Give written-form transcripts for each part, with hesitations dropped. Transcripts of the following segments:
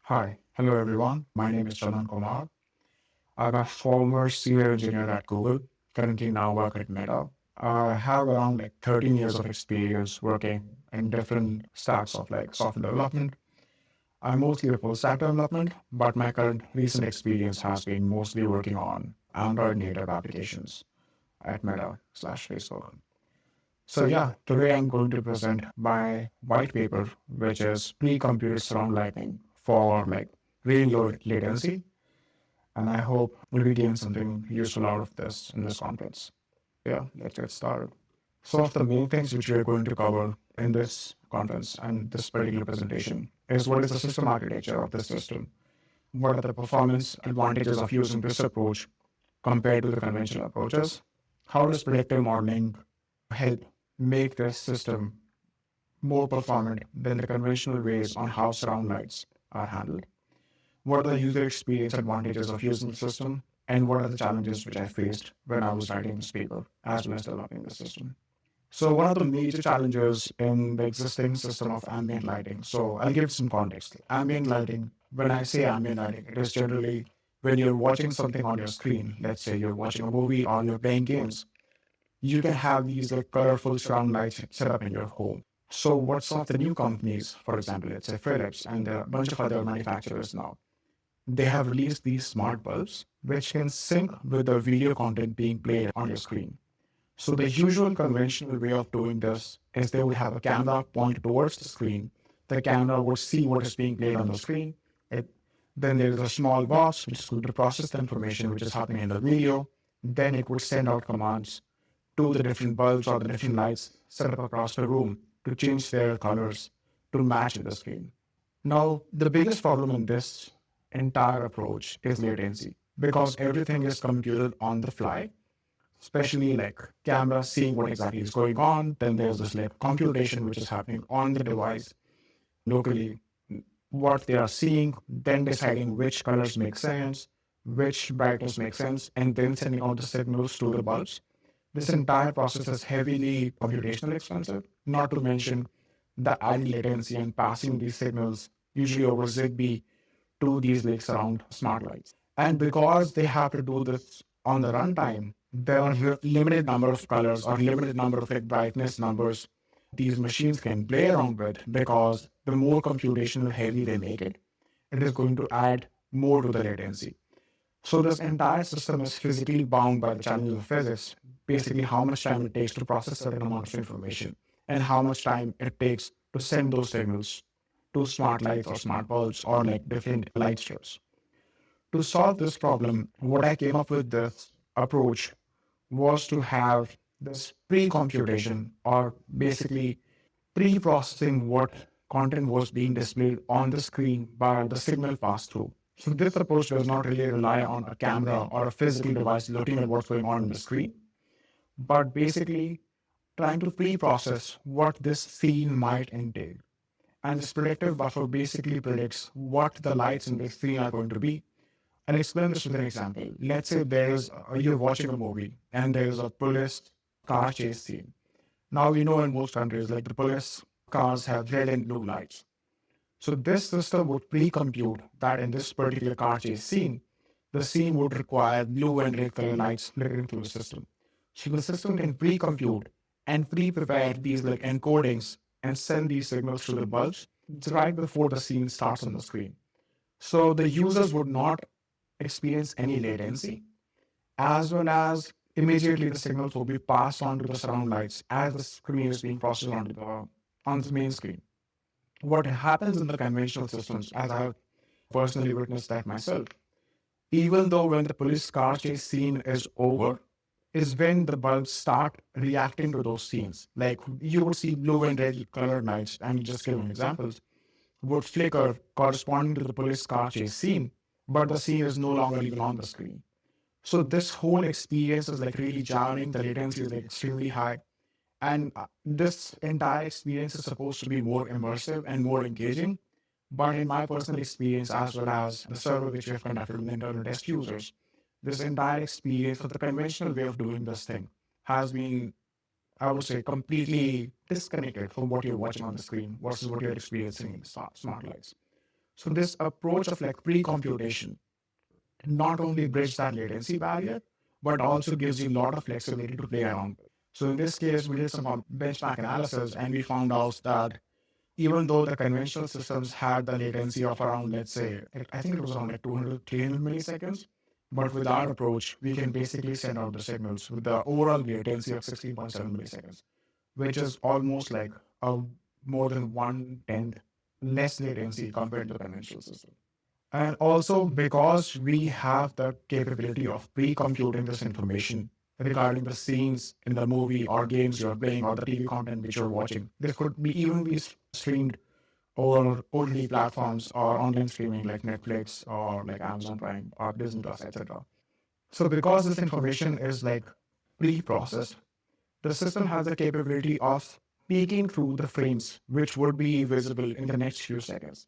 Hi, hello everyone. My name is Chandan Kumar. I'm a former senior engineer at Google, currently now work at Meta. I have around 13 years of experience working in different stacks of software development. I'm mostly a full stack development, but my current recent experience has been mostly working on Android native applications at Meta slash Facebook. So yeah, today I'm going to present my white paper, which is pre-computed surround lighting for really low latency, and I hope we'll gain something useful out of this in this conference. Yeah, let's get started. Some of the main things which we are going to cover in this conference and this particular presentation is what is the system architecture of this system, what are the performance advantages of using this approach compared to the conventional approaches, how does predictive modeling help make this system more performant than the conventional ways on how surround lights are handled. What are the user experience advantages of using the system? And what are the challenges which I faced when I was writing this paper as well as developing the system? So one of the major challenges in the existing system of ambient lighting. So I'll give some context. Ambient lighting, when I say ambient lighting, it is generally when you're watching something on your screen. Let's say you're watching a movie or you're playing games. You can have these colorful surround lights set up in your home. So what some of the new companies, for example, let's say Philips and a bunch of other manufacturers now, they have released these smart bulbs which can sync with the video content being played on your screen. So the usual conventional way of doing this is they would have a camera pointed towards the screen. The camera would see what is being played on the screen. It, then there is a small box which is going to process the information which is happening in the video. Then it would send out commands to the different bulbs or the different lights set up across the room to change their colors to match the screen. Now, the biggest problem in this entire approach is latency because everything is computed on the fly, especially camera seeing what exactly is going on. Then there's this computation which is happening on the device locally, what they are seeing, then deciding which colors make sense, which brightness makes sense, and then sending out the signals to the bulbs. This entire process is heavily computationally expensive, not to mention the added latency and passing these signals, usually over Zigbee, to these surround smart lights. And because they have to do this on the runtime, there are limited number of colors or limited number of brightness numbers these machines can play around with because the more computational heavy they make it, it is going to add more to the latency. So this entire system is physically bound by the challenges of physics, basically how much time it takes to process certain amount of information and how much time it takes to send those signals to smart lights or smart bulbs or different light strips. To solve this problem, what I came up with this approach was to have this pre-computation or basically pre-processing what content was being displayed on the screen by the signal pass-through. So this approach does not really rely on a camera or a physical device looking at what's going on the screen, but basically trying to pre-process what this scene might entail. And this predictive buffer basically predicts what the lights in this scene are going to be. I'll explain this with an example. Let's say you're watching a movie and there's a police car chase scene. Now we know in most countries, the police cars have red and blue lights. So this system would pre-compute that in this particular car chase scene, the scene would require blue and red color lights flickering through the system. So the system can pre-compute and pre-prepare these encodings and send these signals to the bulbs right before the scene starts on the screen. So the users would not experience any latency, as well as immediately the signals will be passed on to the surround lights as the screen is being processed on the main screen. What happens in the conventional systems, as I've personally witnessed that myself, even though when the police car chase scene is over, is when the bulbs start reacting to those scenes. Like you would see blue and red colored lights, and just giving examples, would flicker corresponding to the police car chase scene, but the scene is no longer even on the screen. So this whole experience is really jarring. The latency is extremely high. And this entire experience is supposed to be more immersive and more engaging. But in my personal experience, as well as the survey which we have conducted with internal test users, this entire experience of the conventional way of doing this thing has been, I would say, completely disconnected from what you're watching on the screen versus what you're experiencing in the smart lights. So this approach of like pre-computation not only bridges that latency barrier, but also gives you a lot of flexibility to play around with. So in this case, we did some benchmark analysis and we found out that even though the conventional systems had the latency of around, let's say, I think it was around like 200, 300 milliseconds, but with our approach, we can basically send out the signals with the overall latency of 16.7 milliseconds, which is almost like a more than 1/10 less latency compared to the conventional system. And also because we have the capability of pre-computing this information regarding the scenes in the movie or games you're playing or the TV content which you're watching. This could be even be streamed over OTT platforms or online streaming like Netflix or like Amazon Prime or Disney Plus, etc. So because this information is like pre-processed, the system has the capability of peeking through the frames which would be visible in the next few seconds.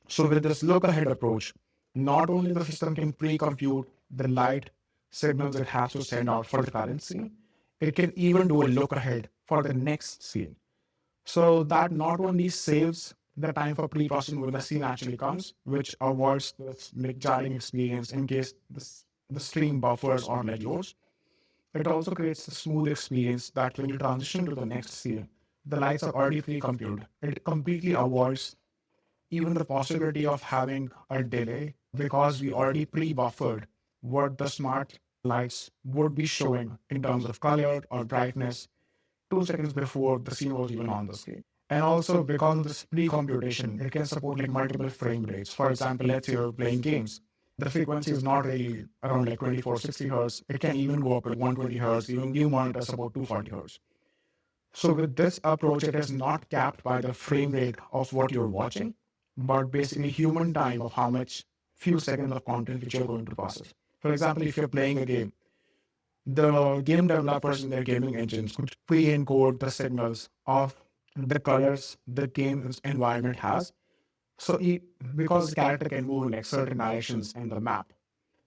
So with this look-ahead approach, not only the system can pre-compute the light signals it has to send out for the current scene, it can even do a look-ahead for the next scene. So that not only saves the time for pre-processing when the scene actually comes, which avoids this like jarring experience in case the stream buffers or like loads. It also creates a smooth experience that when you transition to the next scene, the lights are already pre-computed. It completely avoids even the possibility of having a delay because we already pre-buffered what the smart lights would be showing in terms of color or brightness 2 seconds before the scene was even on the screen. And also because of this pre-computation, it can support like multiple frame rates. For example, let's say you're playing games. The frequency is not really around like 2460 hertz. It can even go up to 120 hertz. Even new monitors support 240 hertz. So with this approach, it is not capped by the frame rate of what you're watching, but basically human time of how much few seconds of content which you're going to process. For example, if you're playing a game, the game developers in their gaming engines could pre-encode the signals of the colors the game's environment has. So because the character can move in like certain directions in the map,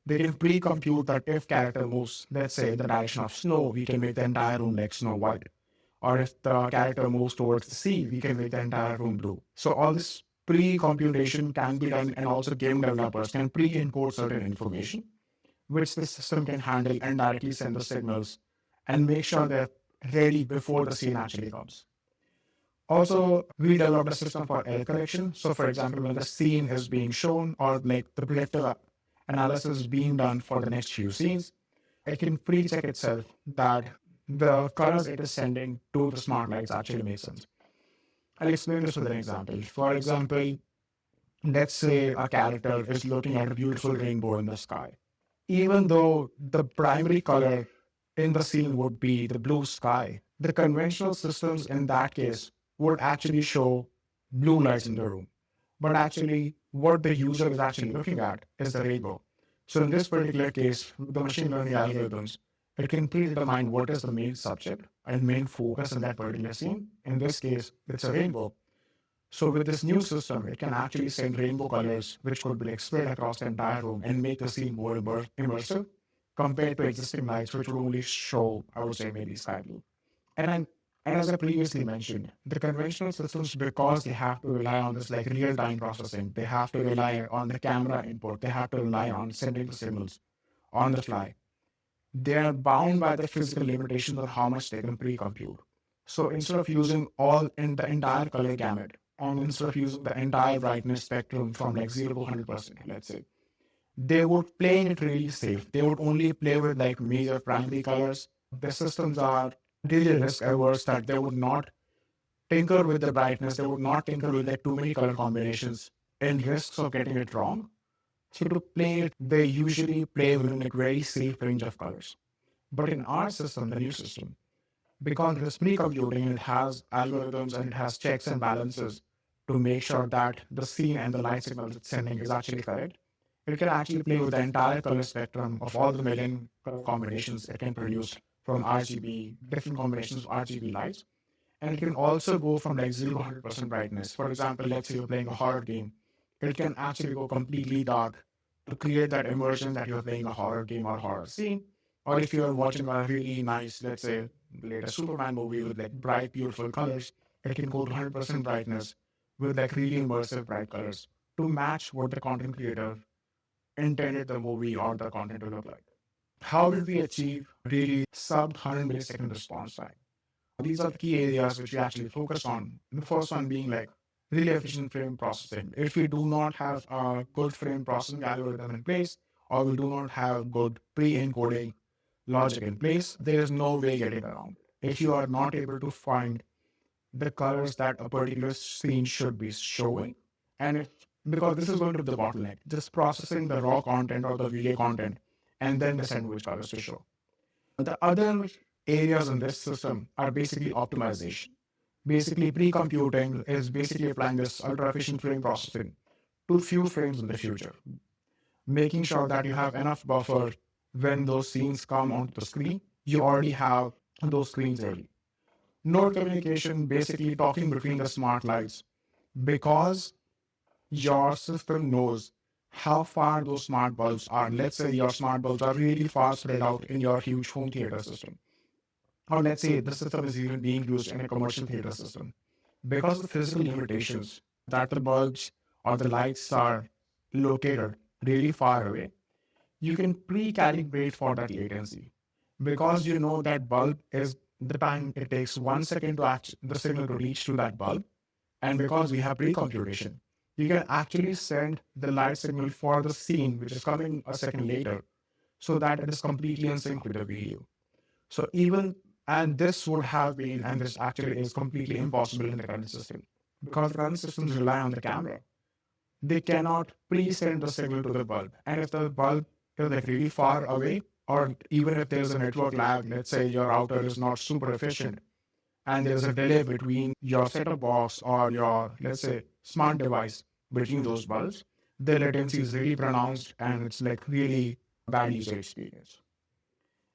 they can pre-compute that if character moves, let's say, in the direction of snow, we can make the entire room like snow white. Or if the character moves towards the sea, we can make the entire room blue. So all this pre-computation can be done, and also game developers can pre-encode certain information, which the system can handle and directly send the signals and make sure they're ready before the scene actually comes. Also, we developed a system for error correction. So, for example, when the scene is being shown or like the predictive analysis being done for the next few scenes, it can pre-check itself that the colors it is sending to the smart lights actually make sense. I'll explain this with an example. For example, let's say a character is looking at a beautiful rainbow in the sky. Even though the primary color in the scene would be the blue sky, the conventional systems in that case would actually show blue lights in the room. But actually, what the user is actually looking at is the rainbow. So in this particular case, the machine learning algorithms, it can predetermine what is the main subject and main focus in that particular scene. In this case, it's a rainbow. So with this new system, it can actually send rainbow colors, which could be like spread across the entire room and make the scene more immersive compared to existing lights, which would only show, I would say, maybe sky blue. And I'm, and as I previously mentioned, the conventional systems, because they have to rely on this like real-time processing, they have to rely on the camera input, they have to rely on sending the signals on the fly. They are bound by the physical limitations of how much they can pre-compute. So instead of using all in the entire color gamut, and instead of using the entire brightness spectrum from like 0 to 100%, let's say, they would play it really safe. They would only play with like major primary colors. The systems are really risk averse that they would not tinker with the brightness. They would not tinker with like too many color combinations and risks of getting it wrong. So to play it, they usually play within a very safe range of colors. But in our system, the new system, because it is pre-computing, it has algorithms and it has checks and balances to make sure that the scene and the light signals it's sending is actually correct. It can actually play with the entire color spectrum of all the million color combinations it can produce from RGB, different combinations of RGB lights. And it can also go from like 0 to 100% brightness. For example, let's say you're playing a horror game. It can actually go completely dark to create that immersion that you're playing a horror game or horror scene. Or if you're watching a really nice, let's say, latest Superman movie with like bright, beautiful colors, it can go to 100% brightness with like really immersive bright colors to match what the content creator intended the movie or the content to look like. How did we achieve really sub 100 millisecond response time? These are the key areas which we actually focus on. The first one being like really efficient frame processing. If we do not have a good frame processing algorithm in place, or we do not have good pre-encoding logic in place, there is no way getting around it. If you are not able to find the colors that a particular scene should be showing, and if, because this is going to be the bottleneck, just processing the raw content or the video content and then decide which colors to show. The other areas in this system are basically optimization. Basically, pre-computing is basically applying this ultra-efficient frame processing to few frames in the future, making sure that you have enough buffer when those scenes come onto the screen. You already have those screens ready. Node communication, basically talking between the smart lights, because your system knows how far those smart bulbs are. Let's say your smart bulbs are really far spread out in your huge home theater system. Or let's say the system is even being used in a commercial theater system. Because of the physical limitations that the bulbs or the lights are located really far away, you can pre-calibrate for that latency. Because you know that bulb is the time it takes 1 second to the signal to reach to that bulb, and because we have pre-computation, you can actually send the light signal for the scene which is coming a second later, so that it is completely in sync with the video. So even, and this would have been, and this actually is completely impossible in the current system, because the current systems rely on the camera. They cannot pre-send the signal to the bulb. And if the bulb is like really far away, or even if there's a network lag, let's say your router is not super efficient, and there's a delay between your set-top box or your, let's say, smart device between those bulbs, the latency is really pronounced and it's like really bad user experience.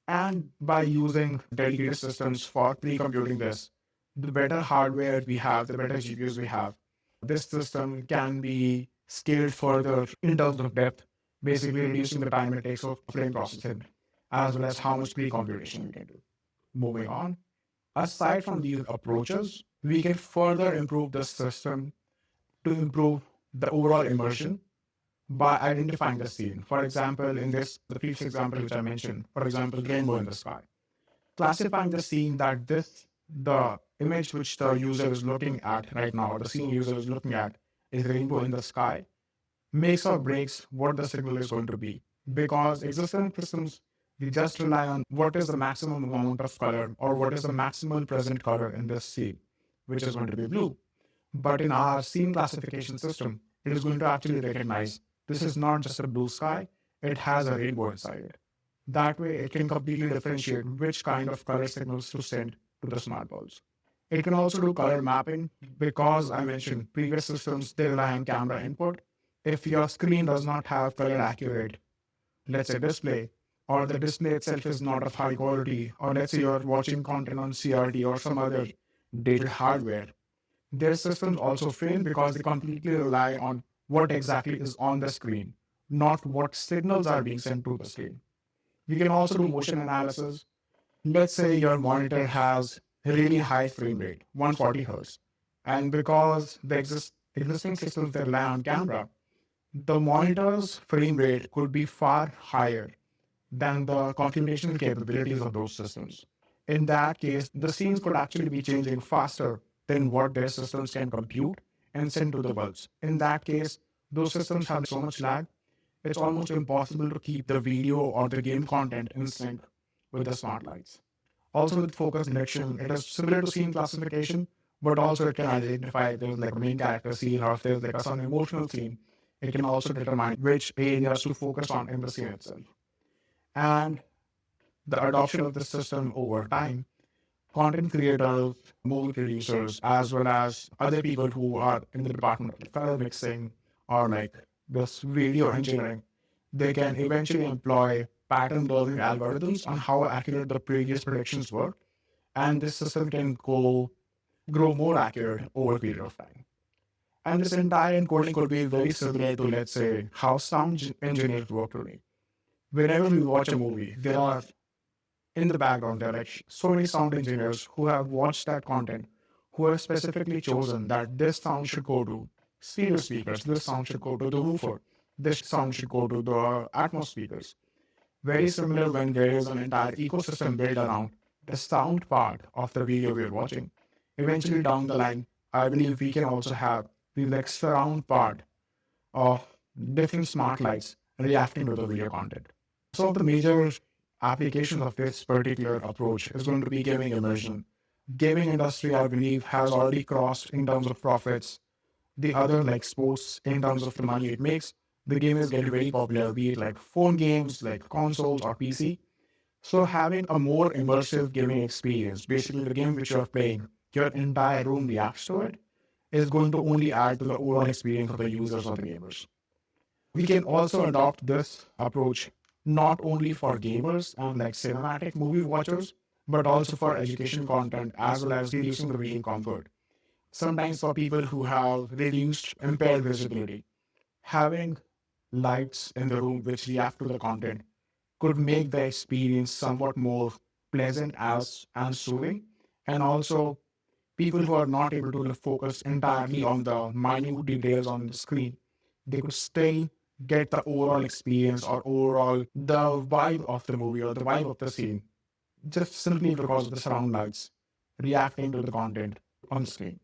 And by using dedicated systems for pre-computing this, the better hardware we have, the better GPUs we have, this system can be scaled further in terms of depth, basically reducing the time it takes for frame processing, as well as how much pre-computation we can do. Moving on, aside from these approaches, we can further improve the system to improve the overall immersion by identifying the scene. For example, in this, the previous example which I mentioned, for example, rainbow in the sky. Classifying the scene that the image which the user is looking at right now, or the scene user is looking at, is rainbow in the sky, makes or breaks what the signal is going to be. Because existing systems, we just rely on what is the maximum amount of color or what is the maximal present color in this scene, which is going to be blue. But in our scene classification system, it is going to actually recognize this is not just a blue sky, it has a rainbow inside it. That way, it can completely differentiate which kind of color signals to send to the smart bulbs. It can also do color mapping because I mentioned previous systems, they rely on camera input. If your screen does not have color accurate, let's say display, or the display itself is not of high quality, or let's say you're watching content on CRT or some other dated hardware, their systems also fail because they completely rely on what exactly is on the screen, not what signals are being sent to the screen. We can also do motion analysis. Let's say your monitor has really high frame rate, 140 hertz, and because the existing systems that rely on camera, the monitor's frame rate could be far higher than the computational capabilities of those systems. In that case, the scenes could actually be changing faster than what their systems can compute and send to the bulbs. In that case, those systems have so much lag, it's almost impossible to keep the video or the game content in sync with the smart lights. Also, with focus detection, it is similar to scene classification, but also it can identify if there's like a main character scene or if there's like some emotional scene. It can also determine which areas to focus on in the scene itself. And the adoption of this system over time, content creators, movie producers, as well as other people who are in the department of color mixing or like this video engineering, they can eventually employ pattern learning algorithms on how accurate the previous predictions were. And this system can grow more accurate over a period of time. And this entire encoding could be very similar to, let's say, how sound engineers work today. Whenever we watch a movie, there are in the background, there are like so many sound engineers who have watched that content, who have specifically chosen that this sound should go to stereo speakers. This sound should go to the woofer. This sound should go to the Atmos speakers. Very similar when there is an entire ecosystem built around the sound part of the video we're watching. Eventually, down the line, I believe we can also have the like surround part of different smart lights reacting to the video content. Some of the major applications of this particular approach is going to be gaming immersion. Gaming industry, I believe, has already crossed in terms of profits the other like sports in terms of the money it makes. The game is getting very popular, be it like phone games, like consoles or PC. So having a more immersive gaming experience, basically the game which you're playing, your entire room reacts to it, is going to only add to the overall experience of the users or the gamers. We can also adopt this approach not only for gamers and like cinematic movie watchers, but also for education content as well as reducing the viewing comfort. Sometimes for people who have reduced impaired visibility, having lights in the room which react to the content could make the experience somewhat more pleasant as and soothing. And also people who are not able to focus entirely on the minute details on the screen, they could still get the overall experience or overall the vibe of the movie or the vibe of the scene just simply because of the surround lights reacting to the content on the screen.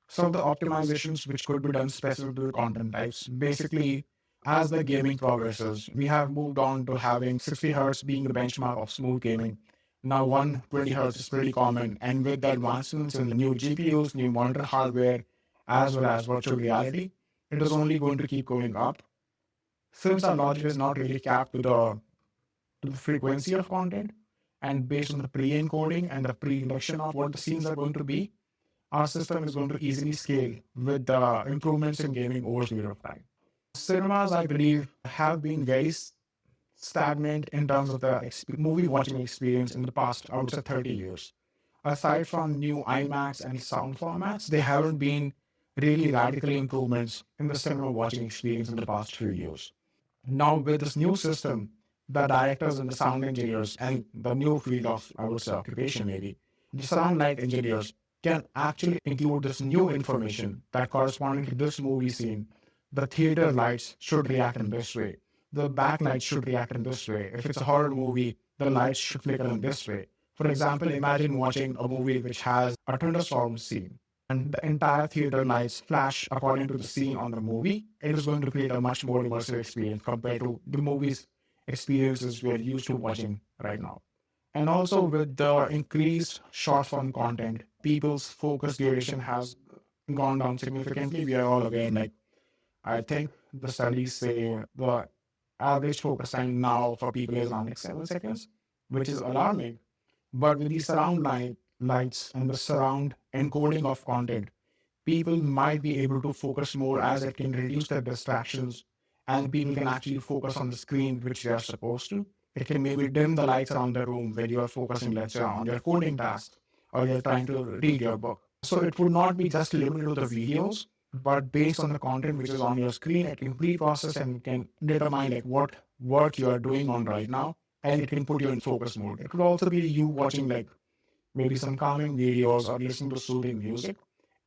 Some of the optimizations which could be done specific to the content types. Basically, as the gaming progresses, we have moved on to having 60 hertz being the benchmark of smooth gaming. Now 120 hertz is pretty common, and with the advancements in the new GPUs, new monitor hardware, as well as virtual reality, it is only going to keep going up. Since our logic is not really capped to the frequency of content, and based on the pre-encoding and the pre-induction of what the scenes are going to be, our system is going to easily scale with the improvements in gaming over a period of time. Cinemas, I believe, have been very stagnant in terms of the movie watching experience in the past, I would say 30 years. Aside from new IMAX and sound formats, there haven't been really radical improvements in the cinema watching experience in the past few years. Now, with this new system, the directors and the sound engineers and the new field of, I would say, occupation maybe, the sound light engineers can actually include this new information that corresponding to this movie scene. The theater lights should react in this way. The backlights should react in this way. If it's a horror movie, the lights should flicker in this way. For example, imagine watching a movie which has a thunderstorm scene and the entire theater lights flash according to the scene on the movie. It is going to create a much more immersive experience compared to the movies experiences we are used to watching right now. And also with the increased short form content, people's focus duration has gone down significantly. We are all aware, like I think the studies say the average focus time now for people is around like 7 seconds, which is alarming. But with the surround lights and the surround encoding of content, people might be able to focus more as it can reduce their distractions and people can actually focus on the screen which they are supposed to. It can maybe dim the lights around the room when you are focusing, let's say, on your coding task or you're trying to read your book. So it would not be just limited to the videos, but based on the content which is on your screen, it can pre-process and can determine like what work you are doing on right now, and it can put you in focus mode. It could also be you watching like maybe some calming videos or listening to soothing music,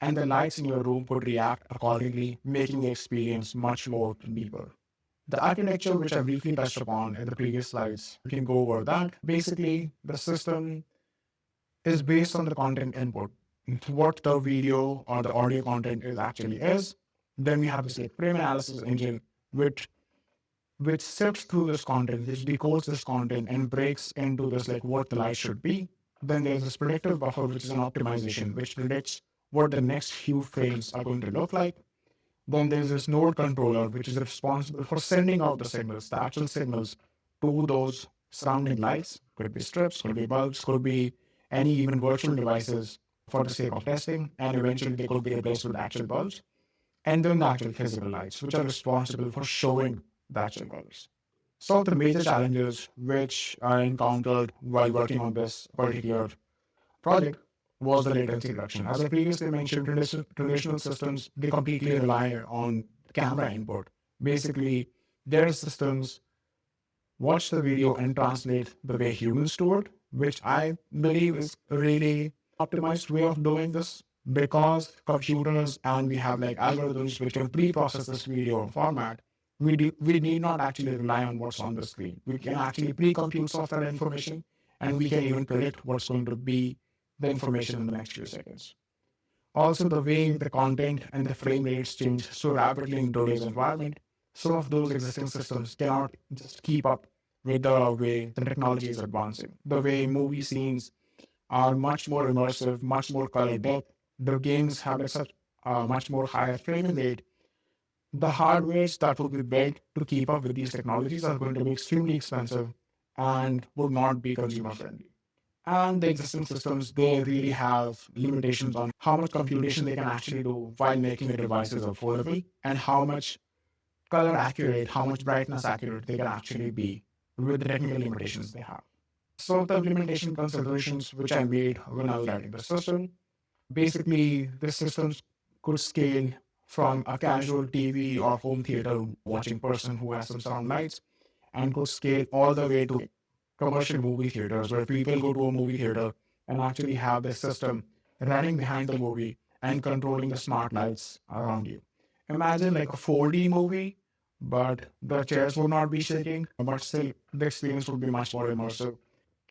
and the lights in your room could react accordingly, making the experience much more deeper. The architecture, which I briefly touched upon in the previous slides, we can go over that. Basically, the system is based on the content input, what the video or the audio content is actually is. Then we have this like frame analysis engine, which sifts through this content, which decodes this content and breaks into this like what the light should be. Then there's this predictive buffer, which is an optimization, which predicts what the next few frames are going to look like. Then there's this node controller, which is responsible for sending out the signals, the actual signals to those surrounding lights. Could be strips, could be bulbs, could be any even virtual devices for the sake of testing, and eventually they could be replaced with actual bulbs. And then the actual physical lights, which are responsible for showing the actual colors. So the major challenges which I encountered while working on this particular project was the latency reduction. As I previously mentioned, traditional systems, they completely rely on camera input. Basically, their systems watch the video and translate the way humans do it, which I believe is a really optimized way of doing this. Because computers and we have like algorithms which can pre-process this video format, we need not actually rely on what's on the screen. We can actually pre-compute software information, and we can even predict what's going to be the information in the next few seconds. Also, the way the content and the frame rates change so rapidly in today's environment, some of those existing systems cannot just keep up with the way the technology is advancing. The way movie scenes are much more immersive, much more color depth. The games have like such much more higher frame rate. The hardwares that will be built to keep up with these technologies are going to be extremely expensive and will not be consumer friendly. And the existing systems, they really have limitations on how much computation they can actually do while making the devices affordable, and how much color accurate, how much brightness accurate they can actually be with the technical limitations they have. So the implementation considerations which I made when I was writing the system, basically the systems could scale from a casual TV or home theater watching person who has some sound lights, and could scale all the way to commercial movie theaters where people go to a movie theater and actually have the system running behind the movie and controlling the smart lights around you. Imagine like a 4D movie, but the chairs would not be shaking, but still the experience would be much more immersive.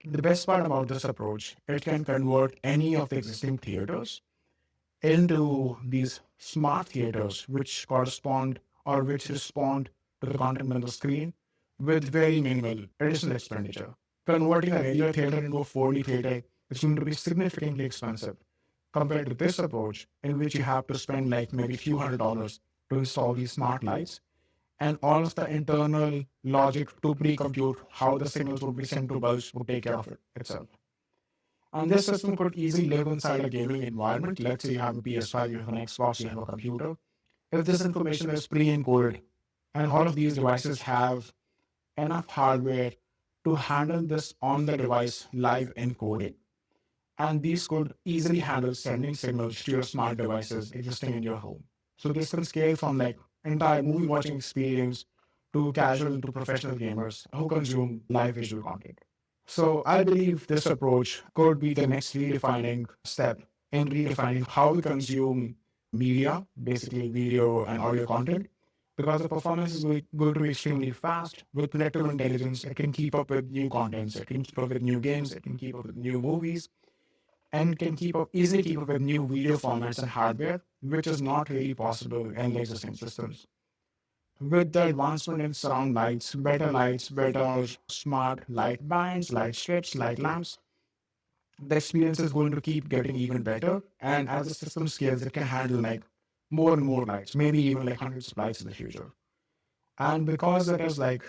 The best part about this approach, it can convert any of the existing theaters into these smart theaters which correspond or which respond to the content on the screen with very minimal additional expenditure. Converting a regular theater into a 4D theater is going to be significantly expensive compared to this approach, in which you have to spend like maybe a few $100s to install these smart lights, and all of the internal logic to pre-compute how the signals would be sent to bulbs would take care of it itself. And this system could easily live inside a gaming environment. Let's say you have a PS5, you have an Xbox, you have a computer. If this information is pre-encoded, and all of these devices have enough hardware to handle this on the device live encoding, and these could easily handle sending signals to your smart devices existing in your home. So this can scale from like entire movie watching experience to casual to professional gamers who consume live visual content. So I believe this approach could be the next redefining step in redefining how we consume media, basically video and audio content, because the performance is going to be extremely fast. With collective intelligence, it can keep up with new contents, it can keep up with new games, it can keep up with new movies, and can easily keep up with new video formats and hardware, which is not really possible in the existing systems. With the advancement in surround lights, better smart light bands, light strips, light lamps, the experience is going to keep getting even better. And as the system scales, it can handle like more and more lights, maybe even like hundreds of lights in the future. And because it is like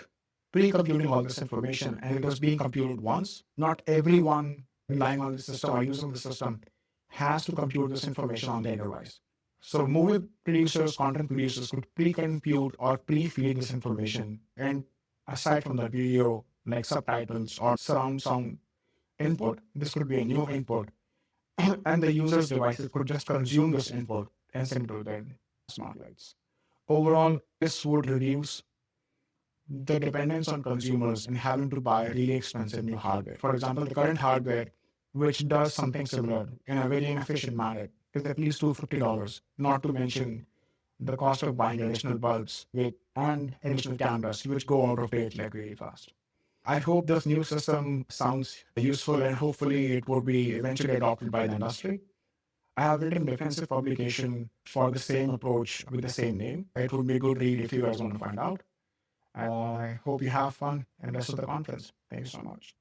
pre-computing all this information and it is being computed once, not everyone relying on the system or using the system has to compute this information on their device. So movie producers, content producers could pre-compute or pre-feed this information. And aside from the video, like subtitles or surround sound input, this could be a new input. And the user's devices could just consume this input and send to their smart lights. Overall, this would reduce the dependence on consumers in having to buy really expensive new hardware. For example, the current hardware, which does something similar in a very inefficient manner, is at least $250, not to mention the cost of buying additional bulbs with and additional cameras, which go out of date like really fast. I hope this new system sounds useful, and hopefully it will be eventually adopted by the industry. I have written a defensive publication for the same approach with the same name. It would be a good read if you guys want to find out. I hope you have fun and rest of the conference. Thank you so much.